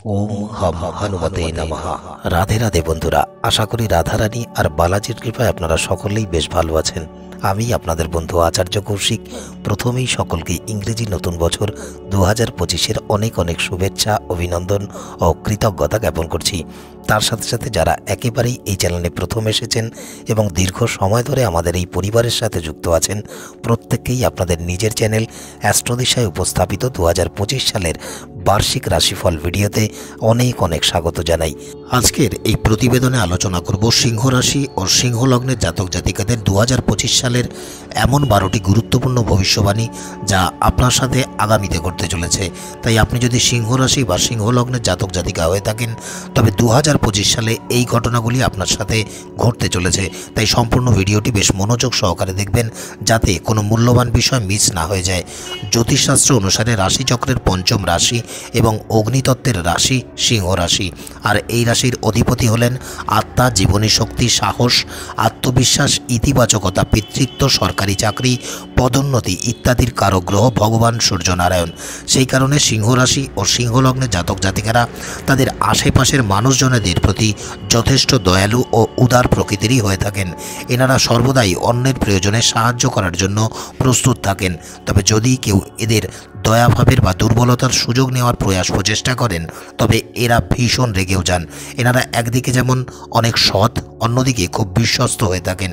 ওম হম হনুমতে নমঃ। রাধে রাধে বন্ধুরা, আশা করি রাধারানী আর বালাজির কৃপায় আপনারা সকলেই বেশ ভালো আছেন। আমি আপনাদের বন্ধু আচার্য কৌশিক। প্রথমেই সকলকে ইংরেজি নতুন বছর 2025-এর অনেক অনেক শুভেচ্ছা, অভিনন্দন ও কৃতজ্ঞতা জ্ঞাপন করছি। তার সাথে সাথে যারা একেবারেই এই চ্যানেলে প্রথম এসেছেন এবং দীর্ঘ সময় ধরে আমাদের এই পরিবারের সাথে যুক্ত আছেন, প্রত্যেককেই আপনাদের নিজের চ্যানেল অ্যাস্ট্রোদিশায় উপস্থাপিত 2025 সালের বার্ষিক রাশিফল ভিডিওতে অনেক অনেক স্বাগত জানাই। আজকের এই প্রতিবেদনে আলোচনা করব সিংহ রাশি ও সিংহ লগ্নের জাতক জাতিকাদের 2025 সালের এমন 12টি গুরুত্বপূর্ণ ভবিষ্যবাণী যা আপনার সাথে আগামীতে ঘটতে চলেছে। তাই আপনি যদি সিংহ রাশি বা সিংহ লগ্নের জাতক জাতিকা হয়ে থাকেন, তবে 2025 সালে এই ঘটনাগুলি আপনার সাথে ঘটতে চলেছে। তাই সম্পূর্ণ ভিডিওটি বেশ মনোযোগ সহকারে দেখবেন, যাতে কোনো মূল্যবান বিষয় মিস না হয়ে যায়। জ্যোতিষশাস্ত্র অনুসারে রাশিচক্রের পঞ্চম রাশি এবং অগ্নিতত্ত্বের রাশি সিংহ রাশি, আর এই রাশির অধিপতি হলেন আত্মা, জীবনী শক্তি, সাহস, আত্মবিশ্বাস, ইতিবাচকতা, পিতৃত্ব, সরকারি চাকরি, পদোন্নতি ইত্যাদির কারক গ্রহ ভগবান সূর্যনারায়ণ। সেই কারণে সিংহ রাশি ও সিংহ লগ্নের জাতক জাতিকারা তাদের আশেপাশের মানুষজনেদের প্রতি যথেষ্ট দয়ালু ও উদার প্রকৃতিরই হয়ে থাকেন। এনারা সর্বদাই অন্যের প্রয়োজনে সাহায্য করার জন্য প্রস্তুত থাকেন। তবে যদি কেউ এদের দয়াভাবের বা দুর্বলতার সুযোগ নেওয়ার প্রচেষ্টা করেন, তবে এরা ভীষণ রেগেও যান। এনারা একদিকে যেমন অনেক সৎ, অন্যদিকে খুব বিশ্বস্ত হয়ে থাকেন।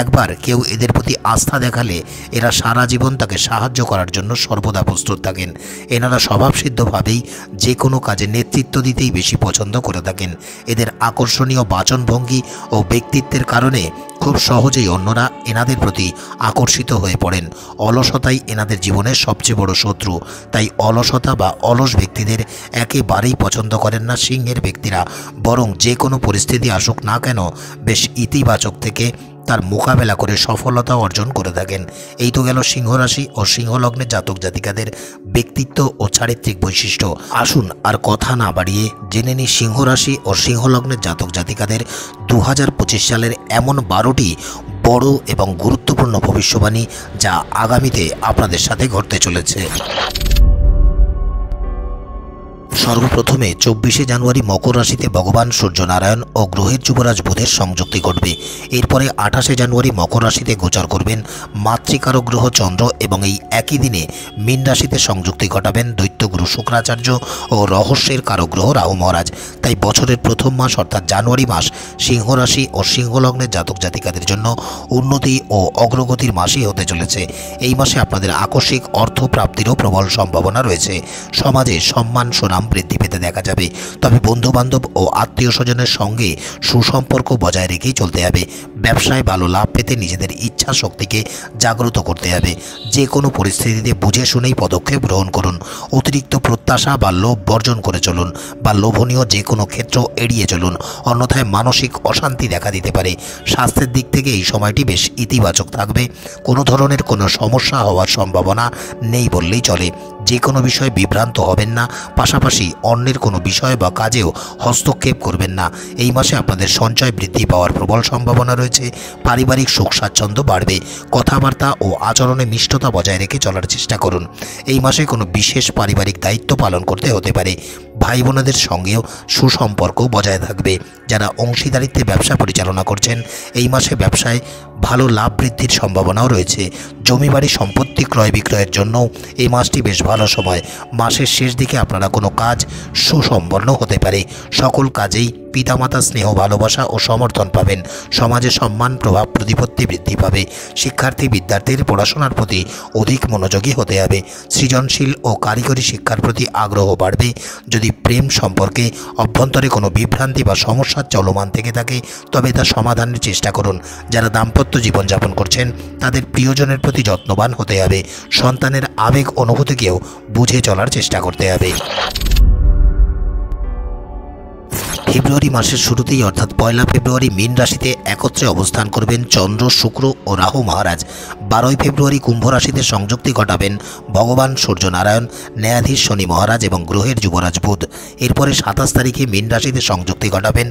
একবার কেউ এদের প্রতি আস্থা দেখালে এরা সারা জীবন তাকে সাহায্য করার জন্য সর্বদা প্রস্তুত থাকেন। এনারা স্বভাবসিদ্ধভাবেই যে কোনো কাজে নেতৃত্ব দিতেই বেশি পছন্দ করে থাকেন। এদের আকর্ষণীয় বাচনভঙ্গি ও ব্যক্তিত্বের কারণে খুব সহজেই অন্যরা এনাদের প্রতি আকর্ষিত হয়ে পড়েন। অলসতাই এনাদের জীবনের সবচেয়ে বড় শত্রু। তাই অলসতা বা অলস ব্যক্তিদের একেবারেই পছন্দ করেন না সিংহের ব্যক্তিরা, বরং যে কোনো পরিস্থিতি আসুক না কেন বেশ ইতিবাচক থেকে তার মোকাবেলা করে সফলতা অর্জন করে থাকেন। এই তো গেল সিংহ রাশি ও সিংহ লগ্নের জাতক জাতিকাদের ব্যক্তিত্ব ও চারিত্রিক বৈশিষ্ট্য। আসুন আর কথা না বাড়িয়ে জেনে নিই সিংহ রাশি ও সিংহ লগ্নের জাতক জাতিকাদের 2025 সালের এমন 12টি বড় এবং গুরুত্বপূর্ণ ভবিষ্যবাণী যা আগামীতে আপনাদের সাথে ঘটতে চলেছে। সর্বপ্রথমে 24শে জানুয়ারি মকর রাশিতে ভগবান সূর্যনারায়ণ ও গ্রহের যুবরাজ বুধের সংযুক্তি ঘটবে। এরপরে 28শে জানুয়ারি মকর রাশিতে গোচর করবেন মাতৃকারক গ্রহ চন্দ্র, এবং এই একই দিনে মীন রাশিতে সংযুক্তি ঘটাবেন দৈত্যগুরু শুক্রাচার্য ও রহস্যের কারক গ্রহ রাহু মহারাজ। তাই বছরের প্রথম মাস অর্থাৎ জানুয়ারি মাস সিংহ রাশি ও সিংহ লগ্নের জাতক জাতিকাদের জন্য উন্নতি ও অগ্রগতির মাসই হতে চলেছে। এই মাসে আপনাদের আকস্মিক অর্থ প্রাপ্তিরও প্রবল সম্ভাবনা রয়েছে। সমাজে সম্মান সুনাম বৃদ্ধি পেতে দেখা যাবে। তবে বন্ধু বান্ধব ও আত্মীয় স্বজনের সঙ্গে সুসম্পর্ক বজায় রেখেই চলতে হবে। ব্যবসায় ভালো লাভ পেতে নিজেদের ইচ্ছা শক্তিকে জাগ্রত করতে হবে। যে কোনো পরিস্থিতিতে বুঝে শুনেই পদক্ষেপ গ্রহণ করুন। অতিরিক্ত প্রত্যাশা বা লোভ বর্জন করে চলুন, বা লোভনীয় যে কোনো ক্ষেত্র এড়িয়ে চলুন, অন্যথায় মানসিক অশান্তি দেখা দিতে পারে। স্বাস্থ্যের দিক থেকে এই সময়টি বেশ ইতিবাচক থাকবে। কোনো ধরনের কোনো সমস্যা হওয়ার সম্ভাবনা নেই বললেই চলে। যে কোনো বিষয়ে বিভ্রান্ত হবেন না, পাশাপাশি অন্যের কোনো বিষয় বা কাজেও হস্তক্ষেপ করবেন না। এই মাসে আপনাদের সঞ্চয় বৃদ্ধি পাওয়ার প্রবল সম্ভাবনা রয়েছে। পারিবারিক সুখ স্বাচ্ছন্দ্য বাড়বে। কথাবার্তা ও আচরণে মিষ্টতা বজায় রেখে চলার চেষ্টা করুন। এই মাসে কোনো বিশেষ পারিবারিক দায়িত্ব পালন করতে হতে পারে। ভাই বোনেদের সঙ্গেও সুসম্পর্ক বজায় থাকবে। যারা অংশীদারিত্বে ব্যবসা পরিচালনা করছেন, এই মাসে ব্যবসায় ভালো লাভ বৃদ্ধির সম্ভাবনাও রয়েছে। জমি বাড়ি সম্পত্তি ক্রয় বিক্রয়ের জন্য এই মাসটি বেশ ভালো সময়। মাসের শেষ দিকে আপনারা কোনো কাজ সুসম্পন্ন হতে পারে। সকল কাজেই পিতামাতার স্নেহ, ভালোবাসা ও সমর্থন পাবেন। সমাজে সম্মান, প্রভাব, প্রতিপত্তি বৃদ্ধি পাবে। শিক্ষার্থী বিদ্যার্থীর পড়াশোনার প্রতি অধিক মনোযোগী হতে হবে। সৃজনশীল ও কারিগরি শিক্ষার প্রতি আগ্রহ বাড়বে। যদি প্রেম সম্পর্কে অভ্যন্তরে কোনো বিভ্রান্তি বা সমস্যা চলমান থেকে থাকে, তবে তা সমাধানের চেষ্টা করুন। যারা দাম্পত্য জীবনযাপন করছেন, তাদের প্রিয়জনের প্রতি যত্নবান হতে হবে। সন্তানের আবেগ অনুভূতিকেও বুঝে চলার চেষ্টা করতে হবে। ফেব্রুয়ারি মাসের শুরুতেই অর্থাৎ 1 ফেব্রুয়ারি মীন রাশিতে একত্রে অবস্থান করবেন চন্দ্র, শুক্র ও রাহু মহারাজ। 12ই ফেব্রুয়ারি কুম্ভ রাশিতে সংযুক্তি ঘটাবেন ভগবান সূর্যনারায়ণ, ন্যায়াধীশ শনি মহারাজ এবং গ্রহের যুবরাজ বুধ। এরপরে 27 তারিখে মীন রাশিতে সংযুক্তি ঘটাবেন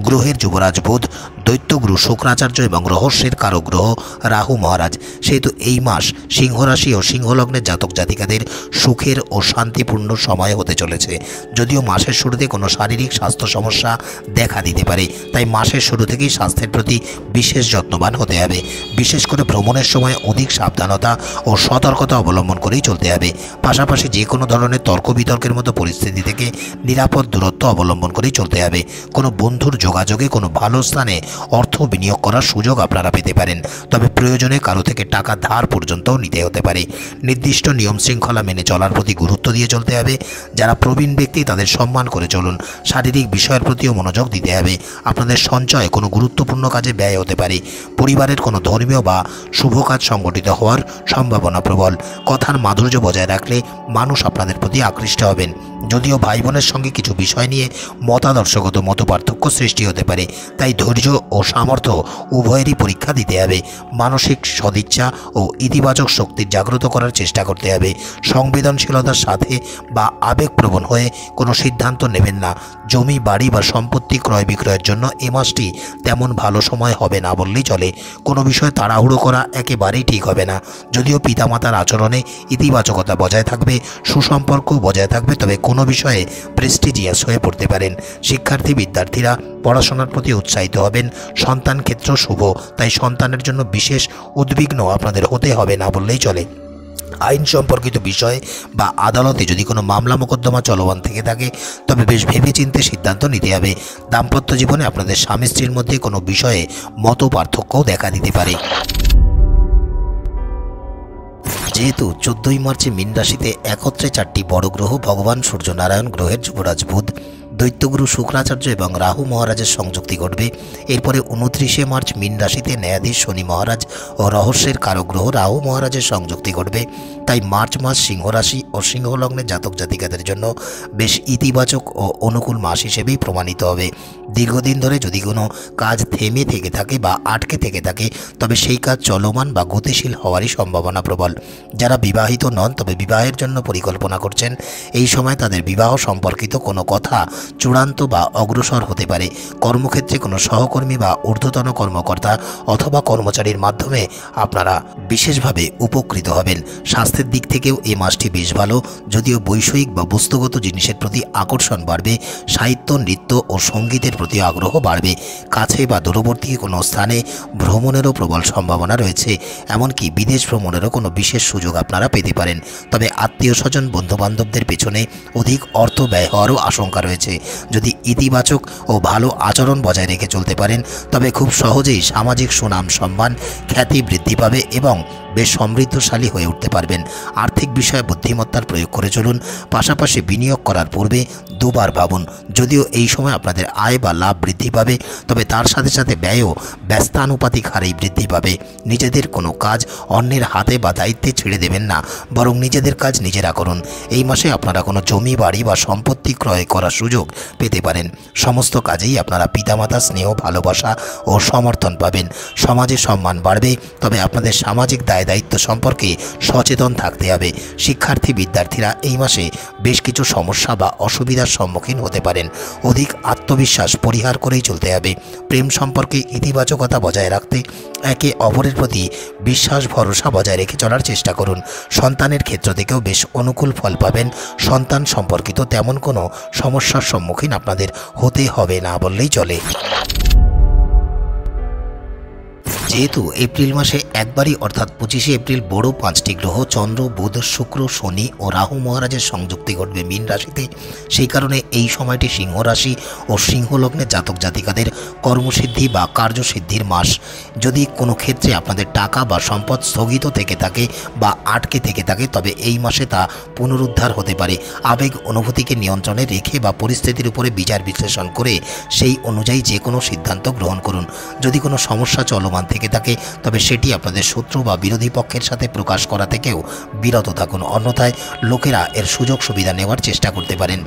গ্রহের যুবরাজ বুধ, দৈত্যগুরু শুক্রাচার্য এবং রহস্যের কারক গ্রহ রাহু মহারাজ। সেহেতু এই মাস সিংহ রাশি ও সিংহলগ্নের জাতক জাতিকাদের সুখের ও শান্তিপূর্ণ সময় হতে চলেছে। যদিও মাসের শুরুতে কোনো শারীরিক স্বাস্থ্য সমস্যা দেখা দিতে পারে, তাই মাসের শুরু থেকেই স্বাস্থ্যের প্রতি বিশেষ যত্নবান হতে হবে। বিশেষ করে ভ্রমণের সময় অধিক সাবধানতা ও সতর্কতা অবলম্বন করেই চলতে হবে। পাশাপাশি যে কোনো ধরনের তর্ক বিতর্কের মতো পরিস্থিতি থেকে নিরাপদ দূরত্ব অবলম্বন করেই চলতে হবে। কোনো বন্ধুর যোগাযোগে কোনো ভালো স্থানে অর্থ বিনিয়োগ করার সুযোগ আপনারা পেতে পারেন, তবে প্রয়োজনে কারো থেকে টাকা ধার পর্যন্তও নিতে হতে পারে। নির্দিষ্ট নিয়ম শৃঙ্খলা মেনে চলার প্রতি গুরুত্ব দিয়ে চলতে হবে। যারা প্রবীণ ব্যক্তি তাদের সম্মান করে চলুন। শারীরিক বিষয়ের প্রতিও মনোযোগ দিতে হবে। আপনাদের সঞ্চয় কোনো গুরুত্বপূর্ণ কাজে ব্যয় হতে পারে। পরিবারের কোনো ধর্মীয় বা শুভ কাজ সংগঠিত হওয়ার সম্ভাবনা প্রবল। কথার মাধুর্য বজায় রাখলে মানুষ আপনাদের প্রতি আকৃষ্ট হবেন। যদিও ভাই বোনের সঙ্গে কিছু বিষয় নিয়ে মতাদর্শগত মতপার্থক্য সৃষ্টি হতে পারে, তাই ধৈর্য ও সামর্থ্য উভয়েরই পরীক্ষা দিতে হবে। মানসিক সদিচ্ছা ও ইতিবাচক শক্তির জাগ্রত করার চেষ্টা করতে হবে। সংবেদনশীলতার সাথে বা আবেগপ্রবণ হয়ে কোনো সিদ্ধান্ত নেবেন না। জমি, বাড়ি বা সম্পত্তি ক্রয় বিক্রয়ের জন্য এ মাসটি তেমন ভালো সময় হবে না বললেই চলে। কোনো বিষয়ে তাড়াহুড়ো করা একেবারেই ঠিক হবে না। যদিও পিতামাতার আচরণে ইতিবাচকতা বজায় থাকবে, সুসম্পর্ক বজায় থাকবে, তবে কোনো বিষয়ে প্রেস্টিজিয়াস হয়ে পড়তে পারেন। শিক্ষার্থী বিদ্যার্থীরা পড়াশোনার প্রতি উৎসাহিত হবেন। সন্তান ক্ষেত্র শুভ, তাই সন্তানের জন্য বিশেষ উদ্বিগ্ন আপনাদের হতে হবে না বললেই চলে। আইন সম্পর্কিত বিষয়ে বা আদালতে যদি কোনো মামলা মোকদ্দমা চলমান থেকে থাকে তবে বেশ ভেবেচিন্তে সিদ্ধান্ত নিতে হবে। দাম্পত্য জীবনে আপনাদের স্বামী স্ত্রীর মধ্যে কোনো বিষয়ে মত পার্থক্যও দেখা দিতে পারে। যেহেতু 14ই মার্চে মীন রাশিতে একত্রে 4টি বড় গ্রহ ভগবান সূর্যনারায়ণ, গ্রহের যুবরাজ বুধ, দৈত্যগুরু শুক্রাচার্য এবং রাহু মহারাজের সংযুক্তি ঘটবে। এরপরে 29শে মার্চ মীন রাশিতে ন্যায়াধীশ শনি মহারাজ ও রহস্যের কারক গ্রহ রাহু মহারাজের সংযুক্তি ঘটবে। তাই মার্চ মাস সিংহ রাশি ও সিংহলগ্নের জাতক জাতিকাদের জন্য বেশ ইতিবাচক ও অনুকূল মাস হিসেবেই প্রমাণিত হবে। দীর্ঘদিন ধরে যদি কোনো কাজ থেমে থেকে থাকে বা আটকে থেকে থাকে তবে সেই কাজ চলমান বা গতিশীল হওয়ারই সম্ভাবনা প্রবল। যারা বিবাহিত নন তবে বিবাহের জন্য পরিকল্পনা করছেন, এই সময় তাদের বিবাহ সম্পর্কিত কোনো কথা চূড়ান্ত বা অগ্রসর হতে পারে। কর্মক্ষেত্রে কোনো সহকর্মী বা ঊর্ধ্বতন কর্মকর্তা অথবা কর্মচারীর মাধ্যমে আপনারা বিশেষভাবে উপকৃত হবেন। স্বাস্থ্যের দিক থেকেও এই মাসটি বেশ ভালো। যদিও বৈষয়িক বা বস্তুগত জিনিসের প্রতি আকর্ষণ বাড়বে, সাহিত্য, নৃত্য ও সঙ্গীতের প্রতি আগ্রহ বাড়বে। কাছে বা দূরবর্তী কোনো স্থানে ভ্রমণেরও প্রবল সম্ভাবনা রয়েছে। এমনকি বিদেশ ভ্রমণেরও কোনো বিশেষ সুযোগ আপনারা পেতে পারেন। তবে আত্মীয় স্বজন, বন্ধুবান্ধবদের পেছনে অধিক অর্থ ব্যয় হওয়ারও আশঙ্কা রয়েছে। যদি ইতিবাচক ও ভালো আচরণ বজায় রেখে চলতে পারেন তবে খুব সহজেই সামাজিক সুনাম, সম্মান, খ্যাতি বৃদ্ধি পাবে এবং বেশ সমৃদ্ধশালী হয়ে উঠতে পারবেন। আর্থিক বিষয়ে বুদ্ধিমত্তার প্রয়োগ করে চলুন। পাশাপাশি বিনিয়োগ করার পূর্বে দুবার ভাবুন। যদিও এই সময় আপনাদের আয় বা লাভ বৃদ্ধি পাবে, তবে তার সাথে সাথে ব্যয়ও ব্যস্তানুপাতিক হারেই বৃদ্ধি পাবে। নিজেদের কোনো কাজ অন্যের হাতে বা দায়িত্বে ছেড়ে দেবেন না, বরং নিজেদের কাজ নিজেরা করুন। এই মাসে আপনারা কোনো জমি, বাড়ি বা সম্পত্তি ক্রয় করার সুযোগ পেতে পারেন। সমস্ত কাজেই আপনারা পিতামাতার স্নেহ, ভালোবাসা ও সমর্থন পাবেন। সমাজে সম্মান বাড়বে, তবে আপনাদের সামাজিক দায়িত্ব সম্পর্কে সচেতন থাকতে হবে। শিক্ষার্থী বিদ্যার্থীরা এই মাসে বেশ কিছু সমস্যা বা অসুবিধার সম্মুখীন হতে পারেন। অধিক আত্মবিশ্বাস পরিহার করেই চলতে হবে। প্রেম সম্পর্কে ইতিবাচকতা বজায় রাখতে একে অপরের প্রতি বিশ্বাস, ভরসা বজায় রেখে চলার চেষ্টা করুন। সন্তানের ক্ষেত্র থেকেও বেশ অনুকূল ফল পাবেন। সন্তান সম্পর্কিত তেমন কোনো সমস্যার সম্মুখীন আপনাদের হতে হবে না বললেই চলে। যেহেতু এপ্রিল মাসে একবারই অর্থাৎ 25শে এপ্রিল বড় 5টি গ্রহ চন্দ্র, বুধ, শুক্র, শনি ও রাহু মহারাজের সংযুক্তি ঘটবে মীন রাশিতে, সেই কারণে এই সময়টি সিংহ রাশি ও সিংহলগ্নের জাতক জাতিকাদের কর্মসিদ্ধি বা কার্যসিদ্ধির মাস। যদি কোনো ক্ষেত্রে আপনাদের টাকা বা সম্পদ স্থগিত থেকে থাকে বা আটকে থেকে থাকে তবে এই মাসে তা পুনরুদ্ধার হতে পারে। আবেগ অনুভূতিকে নিয়ন্ত্রণে রেখে বা পরিস্থিতির উপরে বিচার বিশ্লেষণ করে সেই অনুযায়ী যে কোনো সিদ্ধান্ত গ্রহণ করুন। যদি কোনো সমস্যা চলমান থেকে থেকে থাকে তবে সেটি আপনাদের শত্রু বা বিরোধী পক্ষের সাথে প্রকাশ করা থেকেও বিরত থাকুন, অন্যথায় লোকেরা এর সুযোগ সুবিধা নেওয়ার চেষ্টা করতে পারেন।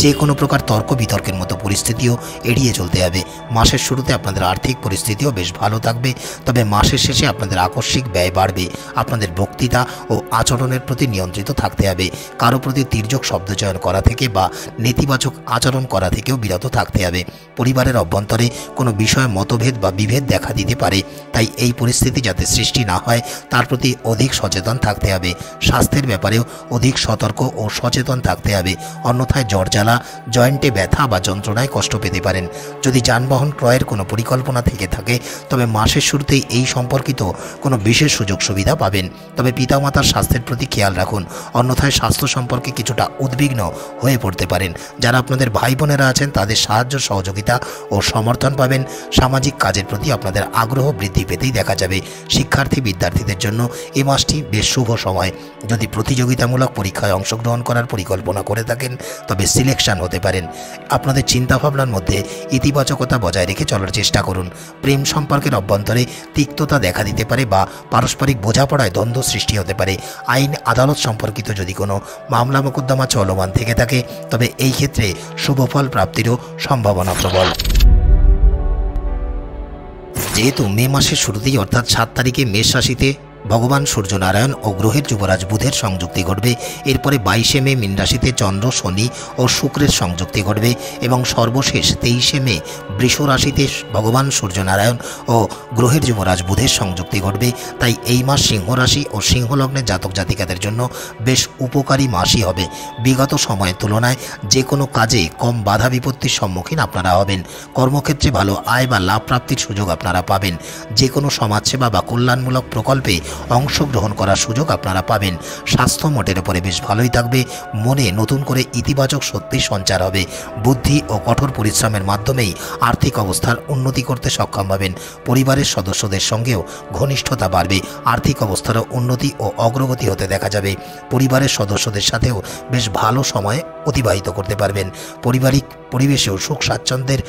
যে কোনো প্রকার তর্ক বিতর্কের মতো পরিস্থিতিও এড়িয়ে চলতে হবে। মাসের শুরুতে আপনাদের আর্থিক পরিস্থিতিও বেশ ভালো থাকবে, তবে মাসের শেষে আপনাদের আকস্মিক ব্যয় বাড়বে। আপনাদের বক্তৃতা ও আচরণের প্রতি নিয়ন্ত্রিত থাকতে হবে। কারো প্রতি তির্যক শব্দচয়ন করা থেকে বা নেতিবাচক আচরণ করা থেকেও বিরত থাকতে হবে। পরিবারের অভ্যন্তরে কোনো বিষয়ে মতভেদ বা বিভেদ দেখা দিতে পারে, তাই এই পরিস্থিতি যাতে সৃষ্টি না হয় তার প্রতি অধিক সচেতন থাকতে হবে। স্বাস্থ্যের ব্যাপারেও অধিক সতর্ক ও সচেতন থাকতে হবে, অন্যথায় জ্বরজ্বালা, জয়েন্টে ব্যথা বা যন্ত্রণায় কষ্ট পেতে পারেন। যদি যানবাহন ক্রয়ের কোনো পরিকল্পনা থেকে থাকে তবে মাসের শুরুতেই এই সম্পর্কিত কোনো বিশেষ সুযোগ সুবিধা পাবেন, তবে পিতামাতার স্বাস্থ্যের প্রতি খেয়াল রাখুন, অন্যথায় স্বাস্থ্য সম্পর্কে কিছুটা উদ্বিগ্ন হয়ে পড়তে পারেন। যারা আপনাদের ভাই বোনেরা আছেন তাদের সাহায্য সহযোগিতা ও সমর্থন পাবেন। সামাজিক কাজের প্রতি আপনাদের আগ্রহ বৃদ্ধি পেতেই দেখা যাবে। শিক্ষার্থী বিদ্যার্থীদের জন্য এ মাসটি বেশ শুভ সময়। যদি প্রতিযোগিতামূলক পরীক্ষায় অংশগ্রহণ করার পরিকল্পনা করে থাকেন তবে সিলেকশন হতে পারেন। আপনাদের চিন্তাভাবনার মধ্যে ইতিবাচকতা বজায় রেখে চলার চেষ্টা করুন। প্রেম সম্পর্কের অভ্যন্তরে তিক্ততা দেখা দিতে পারে বা পারস্পরিক বোঝাপড়ায় দ্বন্দ্ব সৃষ্টি হতে পারে। আইন আদালত সম্পর্কিত যদি কোনো মামলা মোকদ্দমা চলমান থেকে থাকে তবে এই ক্ষেত্রে শুভফল প্রাপ্তিরও সম্ভাবনা প্রবল। যেহেতু মে মাসের শুরুতেই অর্থাৎ 7 তারিখে মেষ রাশিতে ভগবান সূর্যনারায়ণ ও গ্রহের যুবরাজ বুধের সংযুক্তি ঘটবে, এরপরে 22শে মে মীন রাশিতে চন্দ্র, শনি ও শুক্রের সংযুক্তি ঘটবে এবং সর্বশেষ 23শে মে বৃষ রাশিতে ভগবান সূর্যনারায়ণ ও গ্রহের যুবরাজ বুধের সংযুক্তি ঘটবে। তাই এই মাস সিংহ রাশি ও সিংহ লগ্নের জাতক জাতিকাদের জন্য বেশ উপকারী মাসই হবে। বিগত সময়ের তুলনায় যে কোনো কাজে কম বাধা বিপত্তির সম্মুখীন আপনারা হবেন। কর্মক্ষেত্রে ভালো আয় বা লাভ প্রাপ্তির সুযোগ আপনারা পাবেন। যে কোনো সমাজসেবা বা কল্যাণমূলক প্রকল্পে অংশগ্রহণ করার সুযোগ আপনারা পাবেন। স্বাস্থ্য মোটের উপরে বেশ ভালোই থাকবে। মনে নতুন করে ইতিবাচক শক্তির সঞ্চার হবে। বুদ্ধি ও কঠোর পরিশ্রমের মাধ্যমেই আর্থিক অবস্থার উন্নতি করতে সক্ষম হবেন। পরিবারের সদস্যদের সঙ্গেও ঘনিষ্ঠতা বাড়বে। আর্থিক অবস্থারও উন্নতি ও অগ্রগতি হতে দেখা যাবে। পরিবারের সদস্যদের সাথেও বেশ ভালো সময় অতিবাহিত করতে পারবেন। পারিবারিক পরিবেশেও সুখ স্বাচ্ছন্দ্যের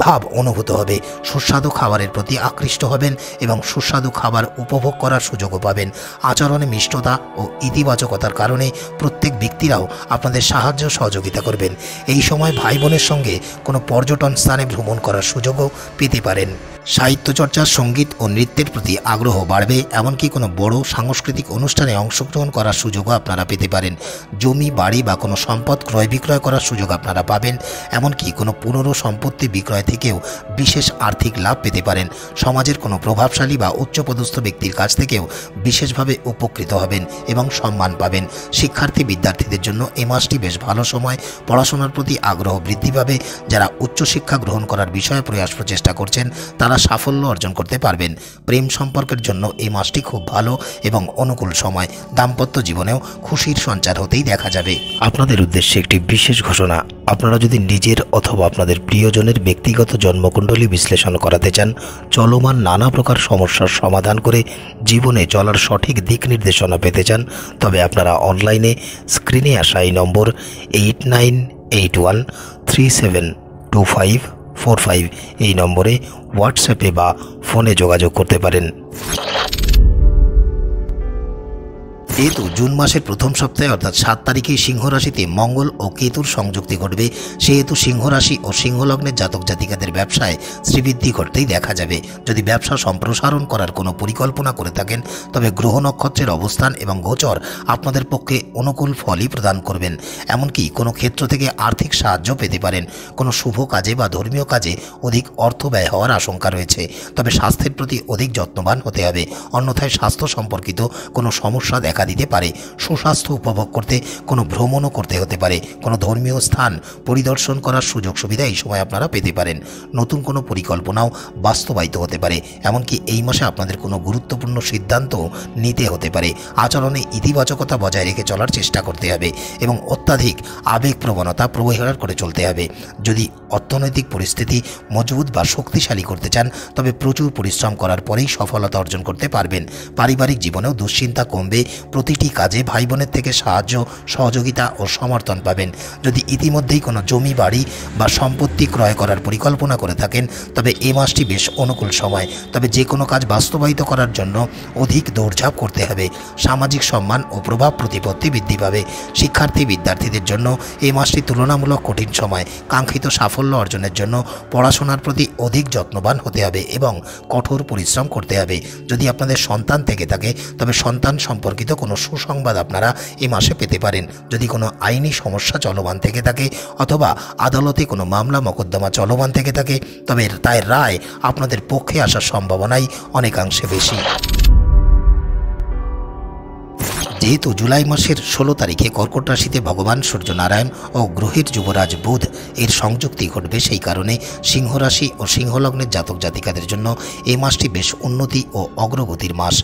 ভাব অনুভূত হবে। সুস্বাদু খাবারের প্রতি আকৃষ্ট হবেন এবং সুস্বাদু খাবার উপভোগ করার সুযোগও পাবেন। আচরণে মিষ্টতা ও ইতিবাচকতার কারণে প্রত্যেক ব্যক্তিরাও আপনাদের সাহায্য সহযোগিতা করবেন। এই সময় ভাই বোনের সঙ্গে কোনো পর্যটন স্থানে ভ্রমণ করার সুযোগও পেতে পারেন। সাহিত্যচর্চা, সঙ্গীত ও নৃত্যের প্রতি আগ্রহ বাড়বে, এমনকি কোনো বড় সাংস্কৃতিক অনুষ্ঠানে অংশগ্রহণ করার সুযোগও আপনারা পেতে পারেন। জমি, বাড়ি বা কোনো সম্পদ ক্রয় বিক্রয় করার সুযোগ আপনারা পাবেন, এমনকি কোনো পুনরো সম্পত্তি বিক্রয় থেকেও বিশেষ আর্থিক লাভ পেতে পারেন। সমাজের কোনো প্রভাবশালী বা উচ্চপদস্থ ব্যক্তির কাছ থেকেও বিশেষভাবে উপকৃত হবেন এবং সম্মান পাবেন। শিক্ষার্থী বিদ্যার্থীদের জন্য এ মাসটি বেশ ভালো সময়। পড়াশোনার প্রতি আগ্রহ বৃদ্ধি পাবে। যারা উচ্চশিক্ষা গ্রহণ করার বিষয়ে প্রয়াস প্রচেষ্টা করছেন তারা সাফল্য অর্জন করতে পারবেন। প্রেম সম্পর্কের জন্য এই মাসটি খুব ভালো এবং অনুকূল সময়। দাম্পত্য জীবনেও খুশির সঞ্চার হতেই দেখা যাবে। আপনাদের উদ্দেশ্যে একটি বিশেষ ঘোষণা। আপনারা যদি নিজের অথবা আপনাদের প্রিয়জনের ব্যক্তিগত জন্মকুণ্ডলী বিশ্লেষণ করাতে চান, চলমান নানা প্রকার সমস্যার সমাধান করে জীবনে চলার সঠিক দিক নির্দেশনা পেতে চান, তবে আপনারা অনলাইনে স্ক্রিনে আসা এই নম্বর 8981372545 এই নম্বরে হোয়াটসঅ্যাপে বা ফোনে যোগাযোগ করতে পারেন। যেহেতু জুন মাসের প্রথম সপ্তাহে অর্থাৎ 7 তারিখে সিংহ রাশিতে মঙ্গল ও কেতুর সংযুক্তি ঘটবে, সেহেতু সিংহ রাশি ও সিংহ লগ্নের জাতক জাতিকাদের ব্যবসায় শ্রীবৃদ্ধি ঘটতেই দেখা যাবে। যদি ব্যবসা সম্প্রসারণ করার কোনো পরিকল্পনা করে থাকেন তবে গ্রহ নক্ষত্রের অবস্থান এবং গোচর আপনাদের পক্ষে অনুকূল ফলই প্রদান করবেন। এমনকি কোনো ক্ষেত্র থেকে আর্থিক সাহায্য পেতে পারেন। কোনো শুভ কাজে বা ধর্মীয় কাজে অধিক অর্থ ব্যয় হওয়ার আশঙ্কা রয়েছে, তবে স্বাস্থ্যের প্রতি অধিক যত্নবান হতে হবে, অন্যথায় স্বাস্থ্য সম্পর্কিত কোনো সমস্যা দেখা দিতে পারে। সুস্বাস্থ্য উপভোগ করতে কোনো ভ্রমণও করতে হতে পারে। কোনো ধর্মীয় স্থান পরিদর্শন করার সুযোগ সুবিধা এই সময় আপনারা পেতে পারেন। নতুন কোনো পরিকল্পনাও বাস্তবায়িত হতে পারে। এমনকি এই মাসে আপনাদের কোনো গুরুত্বপূর্ণ সিদ্ধান্ত নিতে হতে পারে। আচরণে ইতিবাচকতা বজায় রেখে চলার চেষ্টা করতে হবে এবং অত্যাধিক আবেগ প্রবণতা প্রবহেলা করে চলতে হবে। যদি অর্থনৈতিক পরিস্থিতি মজবুত বা শক্তিশালী করতে চান তবে প্রচুর পরিশ্রম করার পরেই সফলতা অর্জন করতে পারবেন। পারিবারিক জীবনেও দুশ্চিন্তা কমবে। প্রতিটি কাজে ভাই বোনের থেকে সাহায্য, সহযোগিতা ও সমর্থন পাবেন। যদি ইতিমধ্যেই কোনো জমি, বাড়ি বা সম্পত্তি ক্রয় করার পরিকল্পনা করে থাকেন তবে এই মাসটি বেশ অনুকূল সময়। তবে যে কোনো কাজ বাস্তবায়িত করার জন্য অধিক দৌড়ঝাঁপ করতে হবে। সামাজিক সম্মান ও প্রভাব প্রতিপত্তি বৃদ্ধি পাবে। শিক্ষার্থী বিদ্যার্থীদের জন্য এই মাসটি তুলনামূলক কঠিন সময়। কাঙ্ক্ষিত সাফল্য অর্জনের জন্য পড়াশোনার প্রতি অধিক যত্নবান হতে হবে এবং কঠোর পরিশ্রম করতে হবে। যদি আপনাদের সন্তান থেকে থাকে তবে সন্তান সম্পর্কিত কোনো সুসংবাদ আপনারা এই মাসে পেতে পারেন। যদি কোনো আইনি সমস্যা চলমান থেকে থাকে অথবা আদালতে কোনো মামলা মোকদ্দমা চলমান থেকে থাকে তবে তার রায় আপনাদের পক্ষে আসার সম্ভাবনাই অনেকাংশে বেশি। যেহেতু জুলাই মাসের 16 তারিখে কর্কট রাশিতে ভগবান সূর্যনারায়ণ ও গ্রহের যুবরাজ বুধ এর সংযুক্তি ঘটবে, সেই কারণে সিংহ রাশি ও সিংহলগ্নের জাতক জাতিকাদের জন্য এই মাসটি বেশ উন্নতি ও অগ্রগতির মাস।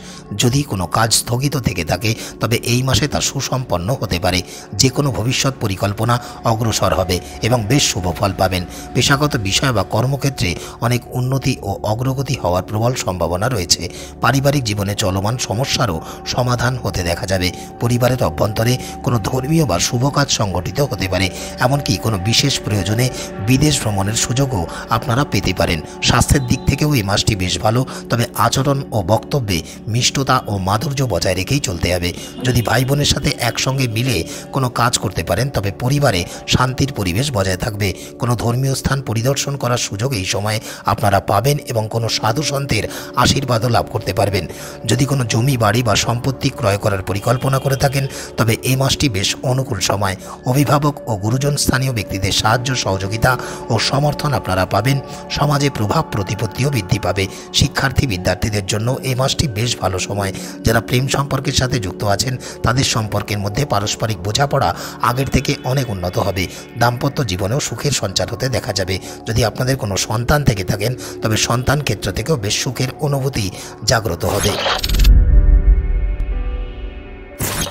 যদি কোনো কাজ স্থগিত থেকে থাকে তবে এই মাসে তা সুসম্পন্ন হতে পারে। যে কোনো ভবিষ্যৎ পরিকল্পনা অগ্রসর হবে এবং বেশ শুভ ফল পাবেন। পেশাগত বিষয় বা কর্মক্ষেত্রে অনেক উন্নতি ও অগ্রগতি হওয়ার প্রবল সম্ভাবনা রয়েছে। পারিবারিক জীবনে চলমান সমস্যারও সমাধান হতে দেখা যাবে। পরিবারের অভ্যন্তরে কোনো ধর্মীয় বা শুভ কাজ সংগঠিত হতে পারে। এমনকি কোনো বিশেষ প্রয়োজনে বিদেশ ভ্রমণের সুযোগও আপনারা পেতে পারেন। স্বাস্থ্যের দিক থেকেও এই মাসটি বেশ ভালো, তবে আচরণ ও বক্তব্যে মিষ্টতা ও মাধুর্য বজায় রেখেই চলতে হবে। যদি ভাই বোনের সাথে একসঙ্গে মিলে কোনো কাজ করতে পারেন তবে পরিবারে শান্তির পরিবেশ বজায় থাকবে। কোনো ধর্মীয় স্থান পরিদর্শন করার সুযোগ এই সময়ে আপনারা পাবেন এবং কোনো সাধু সন্তের আশীর্বাদও লাভ করতে পারবেন। যদি কোনো জমি, বাড়ি বা সম্পত্তি ক্রয় করার পরিকল্পনা করে থাকেন তবে এই মাসটি বেশ অনুকূল সময়। অভিভাবক ও গুরুজন স্থানীয় ব্যক্তিদের সাহায্য, সহযোগিতা ও সমর্থন আপনারা পাবেন। সমাজে প্রভাব প্রতিপত্তিও বৃদ্ধি পাবে। শিক্ষার্থী বিদ্যার্থীদের জন্য এই মাসটি বেশ ভালো সময়। যারা প্রেম সম্পর্কের সাথে যুক্ত আছেন তাদের সম্পর্কের মধ্যে পারস্পরিক বোঝাপড়া আগের থেকে অনেক উন্নত হবে। দাম্পত্য জীবনেও সুখের সঞ্চার হতে দেখা যাবে। যদি আপনাদের কোনো সন্তান থেকে থাকেন তবে সন্তান ক্ষেত্র থেকেও বেশ সুখের অনুভূতি জাগ্রত হবে।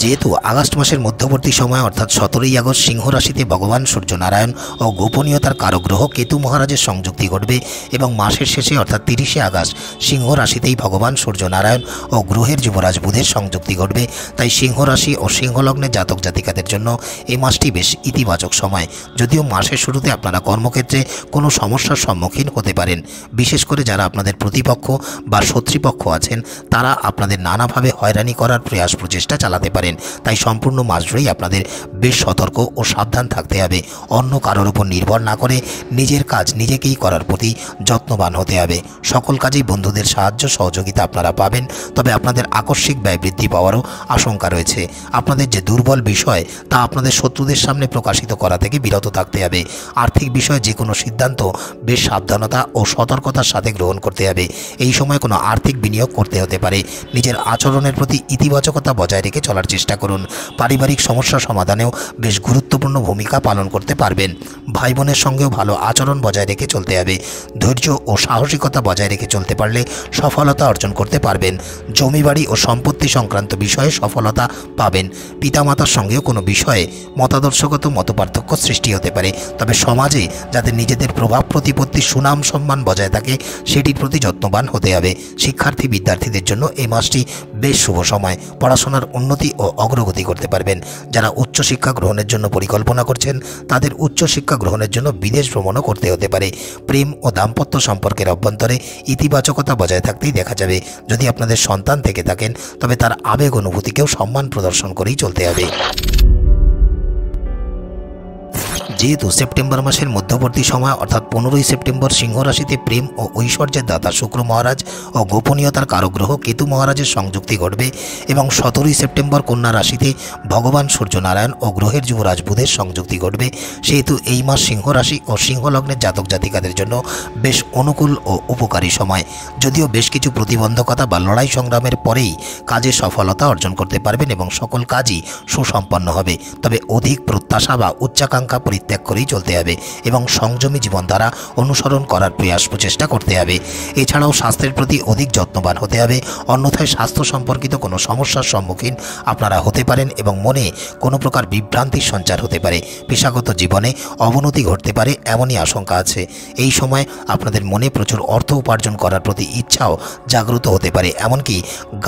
যেহেতু আগস্ট মাসের মধ্যবর্তী সময় অর্থাৎ 17ই আগস্ট সিংহ রাশিতে ভগবান সূর্যনারায়ণ ও গোপনীয়তার কারগ্রহ কেতু মহারাজের সংযুক্তি ঘটবে এবং মাসের শেষে অর্থাৎ 30শে আগস্ট সিংহ রাশিতেই ভগবান সূর্যনারায়ণ ও গ্রহের যুবরাজ বুধের সংযুক্তি ঘটবে। তাই সিংহ রাশি ও সিংহলগ্নের জাতক জাতিকাদের জন্য এই মাসটি বেশ ইতিবাচক সময়। যদিও মাসের শুরুতে আপনারা কর্মক্ষেত্রে কোনো সমস্যার সম্মুখীন হতে পারেন। বিশেষ করে যারা আপনাদের প্রতিপক্ষ বা শত্রুপক্ষ আছেন তারা আপনাদের নানাভাবে হয়রানি করার প্রয়াস প্রচেষ্টা চালাতে পারেন। তাই সম্পূর্ণ মাস জুড়েই আপনাদের বেশ সতর্ক ও সাবধান থাকতে হবে। অন্য কারোর উপর নির্ভর না করে নিজের কাজ নিজেকেই করার প্রতি যত্নবান হতে হবে। সকল কাজেই বন্ধুদের সাহায্য সহযোগিতা আপনারা পাবেন, তবে আপনাদের আকস্মিক ব্যয় বৃদ্ধি পাওয়ারও আশঙ্কা রয়েছে। আপনাদের যে দুর্বল বিষয় তা আপনাদের শত্রুদের সামনে প্রকাশিত করা থেকে বিরত থাকতে হবে। আর্থিক বিষয়ে যে কোনো সিদ্ধান্ত বেশ সাবধানতা ও সতর্কতার সাথে গ্রহণ করতে হবে। এই সময় কোনো আর্থিক বিনিয়োগ করতে হতে পারে। নিজের আচরণের প্রতি ইতিবাচকতা বজায় রেখে চলার চেষ্টা করুন। পারিবারিক সমস্যা সমাধানেও বেশ গুরুত্বপূর্ণ ভূমিকা পালন করতে পারবেন। ভাই বোনের সঙ্গেও ভালো আচরণ বজায় রেখে চলতে হবে। ধৈর্য ও সাহসিকতা বজায় রেখে চলতে পারলে সফলতা অর্জন করতে পারবেন। জমি, বাড়ি ও সম্পত্তি সংক্রান্ত বিষয়ে সফলতা পাবেন। পিতামাতার সঙ্গেও কোনো বিষয়ে মতাদর্শগত মতপার্থক্য সৃষ্টি হতে পারে, তবে সমাজে যাতে নিজেদের প্রভাব প্রতিপত্তি, সুনাম সম্মান বজায় থাকে সেটির প্রতি যত্নবান হতে হবে। শিক্ষার্থী বিদ্যার্থীদের জন্য এই মাসটি বেশ শুভ সময়। পড়াশোনার উন্নতি ও অগ্রগতি করতে পারবেন। যারা উচ্চশিক্ষা গ্রহণের জন্য পরিকল্পনা করছেন তাদের উচ্চশিক্ষা গ্রহণের জন্য বিদেশ ভ্রমণও করতে হতে পারে। প্রেম ও দাম্পত্য সম্পর্কের অভ্যন্তরে ইতিবাচকতা বজায় থাকতেই দেখা যাবে। যদি আপনাদের সন্তান থেকে থাকেন তবে তার আবেগ অনুভূতিকেও সম্মান প্রদর্শন করেই চলতে হবে। যেহেতু সেপ্টেম্বর মাসের মধ্যবর্তী সময় অর্থাৎ 15ই সেপ্টেম্বর সিংহ রাশিতে প্রেম ও ঐশ্বর্যের দাতা শুক্র মহারাজ ও গোপনীয়তার কারগ্রহ কেতু মহারাজের সংযুক্তি ঘটবে এবং 17ই সেপ্টেম্বর কন্যা রাশিতে ভগবান সূর্যনারায়ণ ও গ্রহের যুবরাজ বুধের সংযুক্তি ঘটবে, সেহেতু এই মাস সিংহ রাশি ও সিংহলগ্নের জাতক জাতিকাদের জন্য বেশ অনুকূল ও উপকারী সময়। যদিও বেশ কিছু প্রতিবন্ধকতা বা লড়াই সংগ্রামের পরেই কাজে সফলতা অর্জন করতে পারবেন এবং সকল কাজই সুসম্পন্ন হবে, তবে অধিক প্রত্যাশা বা উচ্চাকাঙ্ক্ষা পরিত্যাগ পরিত্যাগ করেই চলতে হবে এবং সংযমী জীবনধারা অনুসরণ করার প্রচেষ্টা করতে হবে। এছাড়াও স্বাস্থ্যের প্রতি অধিক যত্নবান হতে হবে, অন্যথায় স্বাস্থ্য সম্পর্কিত কোনো সমস্যার সম্মুখীন আপনারা হতে পারেন এবং মনে কোনো প্রকার বিভ্রান্তির সঞ্চার হতে পারে। পেশাগত জীবনে অবনতি ঘটতে পারে এমনই আশঙ্কা আছে। এই সময় আপনাদের মনে প্রচুর অর্থ উপার্জন করার প্রতি ইচ্ছাও জাগ্রত হতে পারে, এমনকি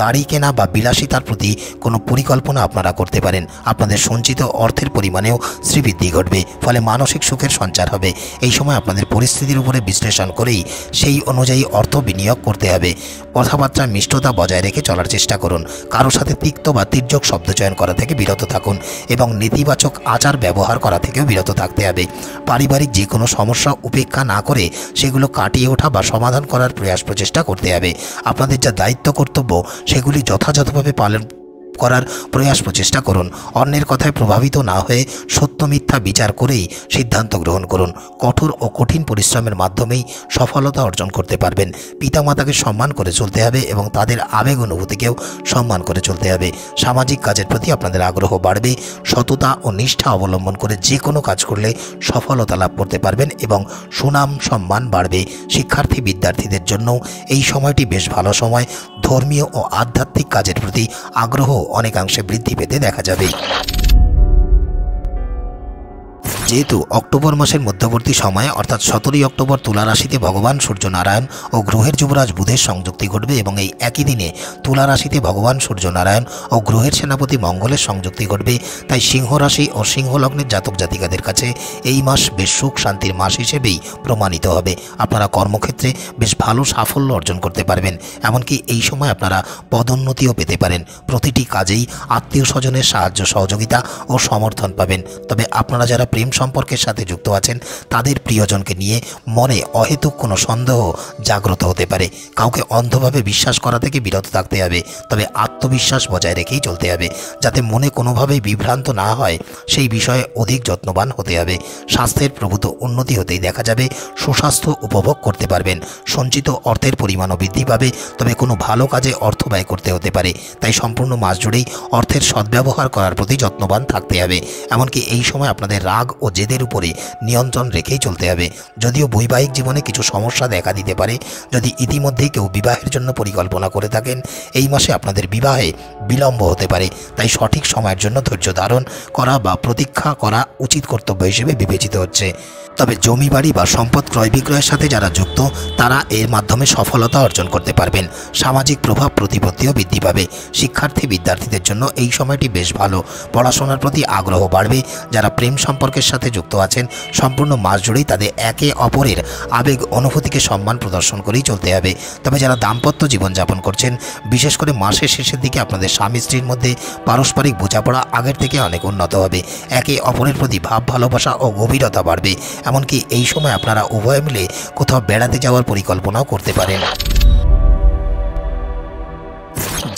গাড়ি কেনা বা বিলাসিতার প্রতি কোনো পরিকল্পনা আপনারা করতে পারেন। আপনাদের সঞ্চিত অর্থের পরিমাণেও শ্রীবৃদ্ধি ঘটবে, ফলে মানসিক সুখের সঞ্চার হবে। এই সময় আপনাদের পরিস্থিতির উপরে বিশ্লেষণ করেই সেই অনুযায়ী অর্থ বিনিয়োগ করতে হবে। কথাবার্তায় মিষ্টতা বজায় রেখে চলার চেষ্টা করুন। কারোর সাথে তিক্ত বা তির্যক শব্দ চয়ন করা থেকে বিরত থাকুন এবং নেতিবাচক আচার ব্যবহার করা থেকেও বিরত থাকতে হবে। পারিবারিক যে কোনো সমস্যা উপেক্ষা না করে সেগুলো কাটিয়ে ওঠা বা সমাধান করার প্রচেষ্টা করতে হবে। আপনাদের যা দায়িত্ব কর্তব্য সেগুলি যথাযথভাবে পালন করার প্রচেষ্টা করুন। অন্যের কথায় প্রভাবিত না হয়ে সত্য মিথ্যা বিচার করেই সিদ্ধান্ত গ্রহণ করুন। কঠোর ও কঠিন পরিশ্রমের মাধ্যমেই সফলতা অর্জন করতে পারবেন। পিতামাতাকে সম্মান করে চলতে হবে এবং তাদের আবেগ অনুভূতিকেও সম্মান করে চলতে হবে। সামাজিক কাজের প্রতি আপনাদের আগ্রহ বাড়বে। সততা ও নিষ্ঠা অবলম্বন করে যে কোনো কাজ করলে সফলতা লাভ করতে পারবেন এবং সুনাম সম্মান বাড়বে। শিক্ষার্থী বিদ্যার্থীদের জন্য এই সময়টি বেশ ভালো সময়। ধর্মীয় ও আধ্যাত্মিক কাজের প্রতি আগ্রহ অনেকাংশে বৃদ্ধি পেতে দেখা যাবে। যেহেতু অক্টোবর মাসের মধ্যবর্তী সময়ে অর্থাৎ 17ই অক্টোবর তুলা রাশিতে ভগবান সূর্যনারায়ণ ও গ্রহের যুবরাজ বুধের সংযুক্তি ঘটবে এবং এই একই দিনে তুলা রাশিতে ভগবান সূর্যনারায়ণ ও গ্রহের সেনাপতি মঙ্গলের সংযুক্তি ঘটবে, তাই সিংহ রাশি ও সিংহ লগ্নের জাতক জাতিকাদের কাছে এই মাস বেশ সুখ শান্তির মাস হিসেবেই প্রমাণিত হবে। আপনারা কর্মক্ষেত্রে বেশ ভালো সাফল্য অর্জন করতে পারবেন, এমনকি এই সময় আপনারা পদোন্নতিও পেতে পারেন। প্রতিটি কাজেই আত্মীয় স্বজনের সাহায্য সহযোগিতা ও সমর্থন পাবেন। তবে আপনারা যারা প্রেম সম্পর্কের সাথে যুক্ত আছেন তাদের প্রিয়জনকে নিয়ে মনে অহেতুক কোনো সন্দেহ জাগ্রত হতে পারে। কাউকে অন্ধভাবে বিশ্বাস করা থেকে বিরত থাকতে হবে, তবে আত্মবিশ্বাস বজায় রেখেই চলতে হবে যাতে মনে কোনোভাবেই বিভ্রান্ত না হয়। সেই বিষয়ে অধিক যত্নবান হতে হবে। স্বাস্থ্যের প্রভূত উন্নতি হতেই দেখা যাবে সুস্বাস্থ্য উপভোগ করতে পারবেন। সঞ্চিত অর্থের পরিমাণও বৃদ্ধি পাবে, তবে কোনো ভালো কাজে অর্থ ব্যয় করতে হতে পারে, তাই সম্পূর্ণ মাস জুড়েই অর্থের সদ্ব্যবহার করার প্রতি যত্নবান থাকতে হবে। এমনকি এই সময় আপনাদের রাগ ও জেদের উপরে নিয়ন্ত্রণ রেখেই চলতে হবে। যদিও বৈবাহিক জীবনে কিছু সমস্যা দেখা দিতে পারে, যদি ইতিমধ্যেই কেউ বিবাহের জন্য পরিকল্পনা করে থাকেন এই মাসে আপনাদের বিবাহে বিলম্ব হতে পারে, তাই সঠিক সময়ের জন্য ধৈর্য ধারণ করা বা প্রতীক্ষা করা উচিত কর্তব্য হিসেবে বিবেচিত হচ্ছে। তবে জমি বাড়ি বা সম্পদ ক্রয় বিক্রয়ের সাথে যারা যুক্ত তারা এর মাধ্যমে সফলতা অর্জন করতে পারবেন। সামাজিক প্রভাব প্রতিপত্তিও বৃদ্ধি পাবে। শিক্ষার্থী বিদ্যার্থীদের জন্য এই সময়টি বেশ ভালো। পড়াশোনার প্রতি আগ্রহ বাড়বে। যারা প্রেম সম্পর্কের সাথে যুক্ত আছেন সম্পূর্ণ মাস জুড়েই তাদের একে অপরের আবেগ অনুভূতিকে সম্মান প্রদর্শন করেই চলতে হবে। তবে যারা দাম্পত্য জীবনযাপন করছেন, বিশেষ করে মাসের শেষের দিকে আপনাদের স্বামী স্ত্রীর মধ্যে পারস্পরিক বোঝাপড়া আগের থেকে অনেক উন্নত হবে। একে অপরের প্রতি ভাব ভালোবাসা ও গভীরতা বাড়বে। এমনকি এই সময় আপনারা উভয় মিলে কোথাও বেড়াতে যাওয়ার পরিকল্পনাও করতে পারেন।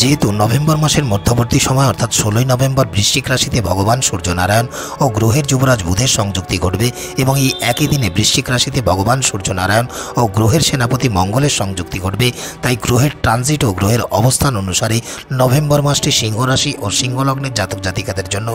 যেহেতু নভেম্বর মাসের মধ্যবর্তী সময় অর্থাৎ 16ই নভেম্বর বৃশ্চিক রাশিতে ভগবান সূর্যনারায়ণ ও গ্রহের যুবরাজ বুধের সংযুক্তি ঘটবে এবং এই একই দিনে বৃশ্চিক রাশিতে ভগবান সূর্যনারায়ণ ও গ্রহের সেনাপতি মঙ্গলের সংযুক্তি ঘটবে, তাই গ্রহের ট্রানজিট ও গ্রহের অবস্থান অনুসারে নভেম্বর মাসটি সিংহ রাশি ও সিংহ লগ্নের জাতক জাতিকাদের জন্য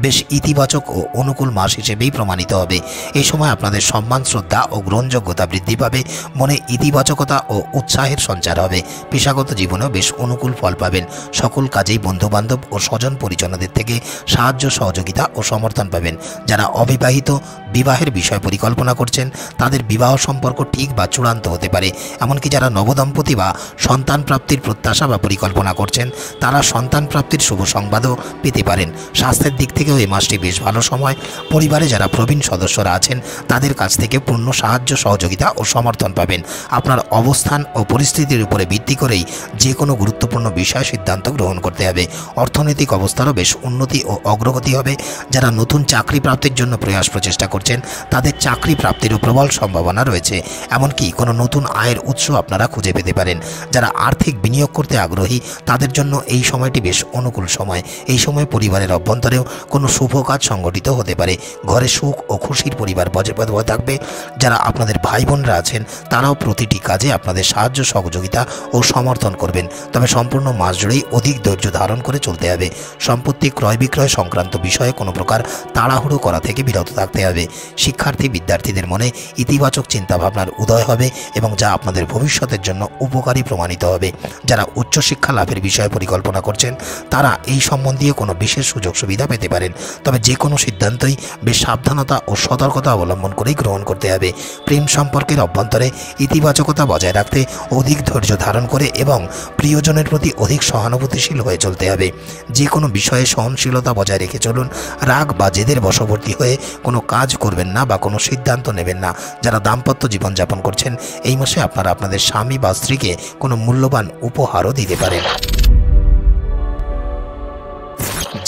বেশ ইতিবাচক ও অনুকূল মাস হিসেবেই প্রমাণিত হবে। এই সময় আপনাদের সম্মান শ্রদ্ধা ও গ্রহণযোগ্যতা বৃদ্ধি পাবে, মনে ইতিবাচকতা ও উৎসাহের সঞ্চার হবে। পেশাগত জীবনেও বেশ অনুকূল ফল পাবেন। সকল কাজেই বন্ধুবান্ধব ও স্বজন পরিজনদের থেকে সাহায্য সহযোগিতা ও সমর্থন পাবেন। যারা অবিবাহিত বিবাহের বিষয় পরিকল্পনা করছেন তাদের বিবাহ সম্পর্ক ঠিক বা চূড়ান্ত হতে পারে। এমনকি যারা নবদম্পতি বা সন্তান প্রাপ্তির প্রত্যাশা বা পরিকল্পনা করছেন তারা সন্তান প্রাপ্তির শুভ সংবাদও পেতে পারেন। স্বাস্থ্যের দিক থেকেও এই মাসটি বেশ ভালো সময়। পরিবারে যারা প্রবীণ সদস্যরা আছেন তাদের কাছ থেকে পূর্ণ সাহায্য সহযোগিতা ও সমর্থন পাবেন। আপনার অবস্থান ও পরিস্থিতির উপরে ভিত্তি করেই যে কোনো গুরুত্বপূর্ণ বিষয় সিদ্ধান্ত গ্রহণ করতে হবে। অর্থনৈতিক অবস্থারও বেশ উন্নতি ও অগ্রগতি হবে। যারা নতুন চাকরি প্রাপ্তির জন্য প্রচেষ্টা করছেন তাদের চাকরি প্রাপ্তিরও প্রবল সম্ভাবনা রয়েছে। এমনকি কোনো নতুন আয়ের উৎস আপনারা খুঁজে পেতে পারেন। যারা আর্থিক বিনিয়োগ করতে আগ্রহী তাদের জন্য এই সময়টি বেশ অনুকূল সময়। এই সময় পরিবারের অভ্যন্তরেও কোনো শুভ কাজ সংগঠিত হতে পারে। ঘরে সুখ ও খুশির পরিবার বজায় থাকবে। যারা আপনাদের ভাই বোনরা আছেন তারাও প্রতিটি কাজে আপনাদের সাহায্য সহযোগিতা ও সমর্থন করবেন। তবে সম্পূর্ণ মাস জুড়েই অধিক ধৈর্য ধারণ করে চলতে হবে। সম্পত্তি ক্রয় বিক্রয় সংক্রান্ত বিষয়ে কোনো প্রকার তাড়াহুড়ো করা থেকে বিরত থাকতে হবে। শিক্ষার্থী বিদ্যার্থীদের মনে ইতিবাচক চিন্তাভাবনার উদয় হবে এবং যা আপনাদের ভবিষ্যতের জন্য উপকারী প্রমাণিত হবে। যারা উচ্চশিক্ষা লাভের বিষয়ে পরিকল্পনা করছেন তারা এই সম্বন্ধীয় কোনো বিশেষ সুযোগ সুবিধা পেতে পারেন। তবে যে কোনো সিদ্ধান্তই বেশ সাবধানতা ও সতর্কতা অবলম্বন করেই গ্রহণ করতে হবে। প্রেম সম্পর্কের অভ্যন্তরে ইতিবাচকতা বজায় রাখতে অধিক ধৈর্য ধারণ করে এবং প্রিয়জনের প্রতি অধিক সহানুভূতিশীল হয়ে চলতে হবে। যে কোনো বিষয়ে সহনশীলতা বজায় রেখে চলুন। রাগ বা জেদের বশবর্তী হয়ে কোনো কাজ করবেন না বা কোনো সিদ্ধান্ত নেবেন না। যারা দাম্পত্য জীবনযাপন করছেন এই মাসে আপনারা আপনাদের স্বামী বা স্ত্রীকে কোনো মূল্যবান উপহারও দিতে পারেন।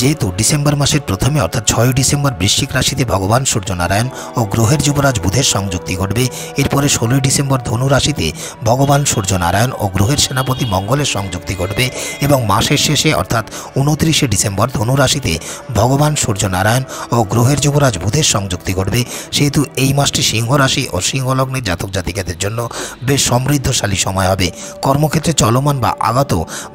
যেহেতু ডিসেম্বর মাসের প্রথমে অর্থাৎ 6 ডিসেম্বর বৃশ্চিক রাশিতে ভগবান সূর্যনারায়ণ ও গ্রহের যুবরাজ বুধের সংযুক্তি ঘটবে, এরপরে 16 ডিসেম্বর ধনু রাশিতে ভগবান সূর্যনারায়ণ ও গ্রহের সেনাপতি মঙ্গলের সংযুক্তি ঘটবে এবং মাসের শেষে অর্থাৎ 29 ডিসেম্বর ধনু রাশিতে ভগবান সূর্যনারায়ণ ও গ্রহের যুবরাজ বুধের সংযুক্তি ঘটবে। সেহেতু এই মাসটি সিংহ রাশি ও সিংহ লগ্নের জাতক জাতিকাদের জন্য বেশ সমৃদ্ধশালী সময় হবে। কর্মক্ষেত্রে চলমান বা আগত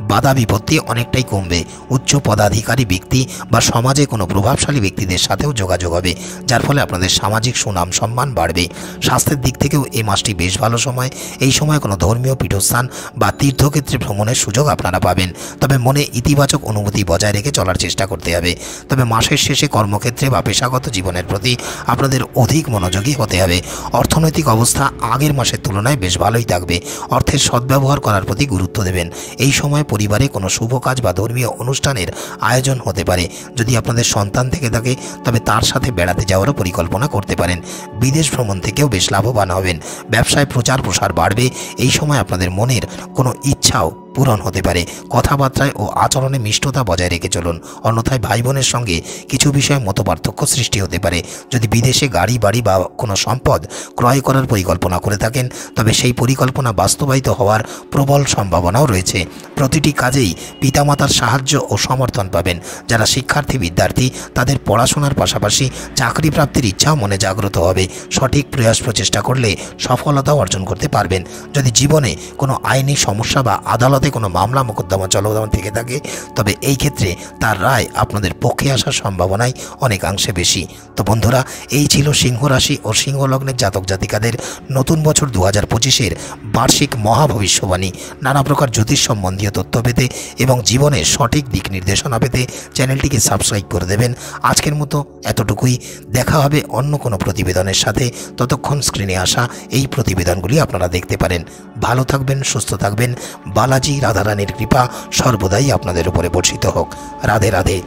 বাধা বিপত্তি অনেকটাই কমবে। উচ্চ পদাধিকারী ব্যক্তি বা সমাজে কোনো প্রভাবশালী ব্যক্তিদের সাথেও যোগাযোগ হবে, যার ফলে আপনাদের সামাজিক সুনাম সম্মান বাড়বে। স্বাস্থ্যের দিক থেকেও এই মাসটি বেশ ভালো সময়। এই সময় কোনো ধর্মীয় পীঠস্থান বা তীর্থক্ষেত্রে ভ্রমণের সুযোগ আপনারা পাবেন। তবে মনে ইতিবাচক অনুভূতি বজায় রেখে চলার চেষ্টা করতে হবে। তবে মাসের শেষে কর্মক্ষেত্রে বা পেশাগত জীবনের প্রতি আপনাদের অধিক মনোযোগী হতে হবে। অর্থনৈতিক অবস্থা আগের মাসের তুলনায় বেশ ভালোই থাকবে। অর্থের সদ্ব্যবহার করার প্রতি গুরুত্ব দেবেন। এই সময় পরিবারে কোনো শুভ কাজ বা ধর্মীয় অনুষ্ঠানের আয়োজন হতে পারে। যদি আপনাদের সন্তান থেকে থাকে তবে তার সাথে বেড়াতে যাওয়ারও পরিকল্পনা করতে পারেন। বিদেশ ভ্রমণ থেকেও বেশ লাভবান হবেন। ব্যবসায় প্রচার প্রসার বাড়বে। এই সময় আপনাদের মনের কোনো ইচ্ছাও পূরণ হতে পারে। কথাবার্তায় ও আচরণে মিষ্টতা বজায় রেখে চলুন, অন্যথায় ভাই বোনের সঙ্গে কিছু বিষয়ে মতপার্থক্য সৃষ্টি হতে পারে। যদি বিদেশে গাড়ি বাড়ি বা কোনো সম্পদ ক্রয় করার পরিকল্পনা করে থাকেন তবে সেই পরিকল্পনা বাস্তবায়িত হওয়ার প্রবল সম্ভাবনাও রয়েছে। প্রতিটি কাজেই পিতামাতার সাহায্য ও সমর্থন পাবেন। যারা শিক্ষার্থী বিদ্যার্থী তাদের পড়াশোনার পাশাপাশি চাকরি প্রাপ্তির ইচ্ছাও মনে জাগ্রত হবে। সঠিক প্রয়াস প্রচেষ্টা করলে সফলতাও অর্জন করতে পারবেন। যদি জীবনে কোনো আইনি সমস্যা বা আদালত কোনো মামলা মোকদ্দমা চলমান থেকে থাকে তবে এই ক্ষেত্রে তার রায় আপনাদের পক্ষে আসার সম্ভাবনাই অনেকাংশে বেশি। তো বন্ধুরা, এই ছিল সিংহ রাশি ও সিংহ লগ্নের জাতক জাতিকাদের নতুন বছর 2025-এর বার্ষিক মহাভবিষ্যবাণী। নানা প্রকার জ্যোতিষ সম্বন্ধীয় তথ্য পেতে এবং জীবনের সঠিক দিক নির্দেশনা পেতে চ্যানেলটিকে সাবস্ক্রাইব করে দেবেন। আজকের মতো এতটুকুই। দেখা হবে অন্য কোনো প্রতিবেদনের সাথে। ততক্ষণ স্ক্রিনে আসা এই প্রতিবেদনগুলি আপনারা দেখতে পারেন। ভালো থাকবেন, সুস্থ থাকবেন। বালাজি রাধারানীর কৃপা সর্বদাই আপনাদের উপরে বর্ষিত হোক। রাধে রাধে।